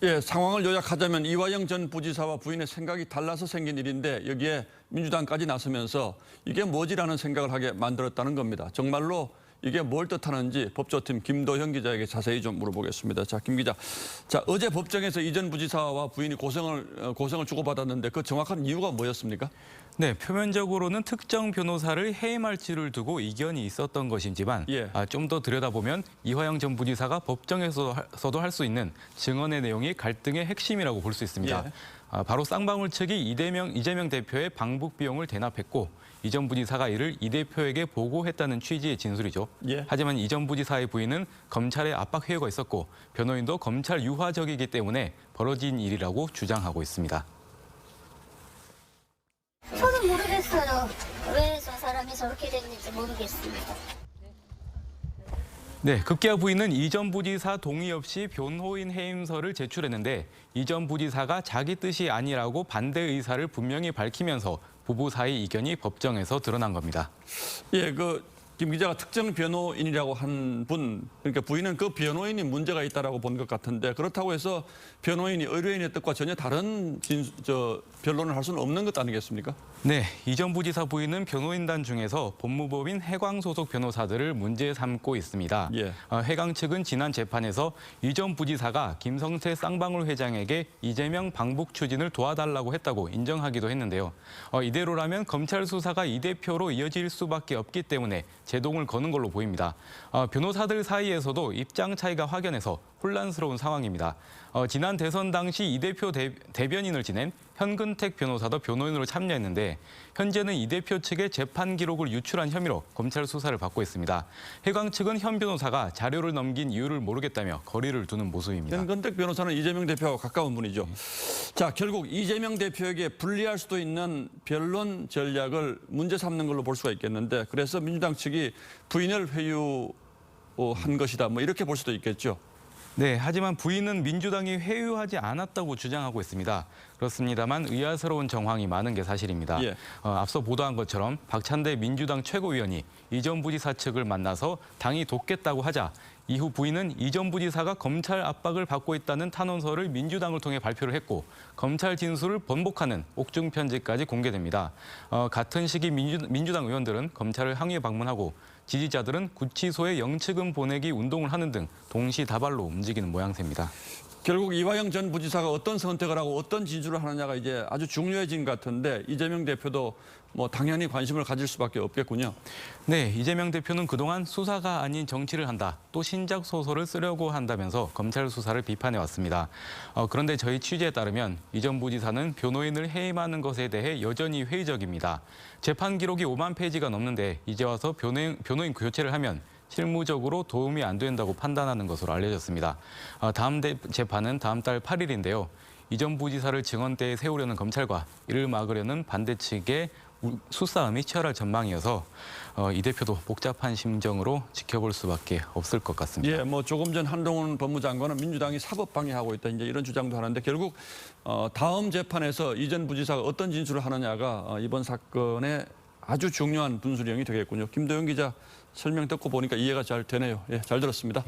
예, 상황을 요약하자면 이화영 전 부지사와 부인의 생각이 달라서 생긴 일인데 여기에 민주당까지 나서면서 이게 뭐지라는 생각을 하게 만들었다는 겁니다. 정말로 이게 뭘 뜻하는지 법조팀 김도형 기자에게 자세히 좀 물어보겠습니다. 자, 김 기자. 자, 어제 법정에서 이 전 부지사와 부인이 고성을 주고받았는데 그 정확한 이유가 뭐였습니까? 네, 표면적으로는 특정 변호사를 해임할지를 두고 이견이 있었던 것이지만 예. 좀 더 들여다보면 이화영 전 부지사가 법정에서도 할 수 있는 증언의 내용이 갈등의 핵심이라고 볼 수 있습니다. 예. 바로 쌍방울 측이 이재명 대표의 방북 비용을 대납했고 이 전 부지사가 이를 이 대표에게 보고했다는 취지의 진술이죠. 예. 하지만 이 전 부지사의 부인은 검찰의 압박 회유가 있었고 변호인도 검찰 유화적이기 때문에 벌어진 일이라고 주장하고 있습니다. 저는 모르겠어요. 왜 저 사람이 저렇게 됐는지 모르겠습니다. 네, 급기야 부인은 이 전 부지사 동의 없이 변호인 해임서를 제출했는데 이 전 부지사가 자기 뜻이 아니라고 반대 의사를 분명히 밝히면서 부부 사이 이견이 법정에서 드러난 겁니다. 예, 김 기자가 특정 변호인이라고 한 분, 그러니까 부인은 그 변호인이 문제가 있다라고 본 것 같은데 그렇다고 해서 변호인이 의뢰인의 뜻과 전혀 다른 변론을 할 수는 없는 것 아니겠습니까? 네, 이 전 부지사 부인은 변호인단 중에서 법무법인 해광 소속 변호사들을 문제 삼고 있습니다. 예. 해광 측은 지난 재판에서 이 전 부지사가 김성태 쌍방울 회장에게 이재명 방북 추진을 도와달라고 했다고 인정하기도 했는데요. 이대로라면 검찰 수사가 이 대표로 이어질 수밖에 없기 때문에 제동을 거는 걸로 보입니다. 변호사들 사이에서도 입장 차이가 확연해서 혼란스러운 상황입니다. 지난 대선 당시 이 대표 대변인을 지낸 현근택 변호사도 변호인으로 참여했는데 현재는 이 대표 측의 재판 기록을 유출한 혐의로 검찰 수사를 받고 있습니다. 해광 측은 현 변호사가 자료를 넘긴 이유를 모르겠다며 거리를 두는 모습입니다. 현근택 변호사는 이재명 대표하고 가까운 분이죠. 자, 결국 이재명 대표에게 불리할 수도 있는 변론 전략을 문제 삼는 걸로 볼 수가 있겠는데 그래서 민주당 측이 부인을 회유한 것이다. 뭐 이렇게 볼 수도 있겠죠. 네, 하지만 부인은 민주당이 회유하지 않았다고 주장하고 있습니다. 그렇습니다만 의아스러운 정황이 많은 게 사실입니다. 예. 앞서 보도한 것처럼 박찬대 민주당 최고위원이 이 전 부지사 측을 만나서 당이 돕겠다고 하자 이후 부인은 이 전 부지사가 검찰 압박을 받고 있다는 탄원서를 민주당을 통해 발표를 했고 검찰 진술을 번복하는 옥중 편지까지 공개됩니다. 같은 시기 민주당 의원들은 검찰을 항의 방문하고 지지자들은 구치소에 영치금 보내기 운동을 하는 등 동시다발로 움직이는 모양새입니다. 결국 이화영 전 부지사가 어떤 선택을 하고 어떤 진술을 하느냐가 이제 아주 중요해진 것 같은데 이재명 대표도 뭐 당연히 관심을 가질 수밖에 없겠군요. 네, 이재명 대표는 그동안 수사가 아닌 정치를 한다, 또 신작 소설을 쓰려고 한다면서 검찰 수사를 비판해 왔습니다. 그런데 저희 취재에 따르면 이 전 부지사는 변호인을 해임하는 것에 대해 여전히 회의적입니다. 재판 기록이 5만 페이지가 넘는데 이제 와서 변호인 교체를 하면 실무적으로 도움이 안 된다고 판단하는 것으로 알려졌습니다. 다음 재판은 다음 달 8일인데요. 이 전 부지사를 증언대에 세우려는 검찰과 이를 막으려는 반대 측의 수싸움이 치열할 전망이어서 이 대표도 복잡한 심정으로 지켜볼 수밖에 없을 것 같습니다. 예, 뭐 조금 전 한동훈 법무장관은 민주당이 사법 방해하고 있다 이제 이런 주장도 하는데 결국 다음 재판에서 이 전 부지사가 어떤 진술을 하느냐가 이번 사건의 아주 중요한 분수령이 되겠군요. 김도영 기자 설명 듣고 보니까 이해가 잘 되네요. 예, 잘 들었습니다.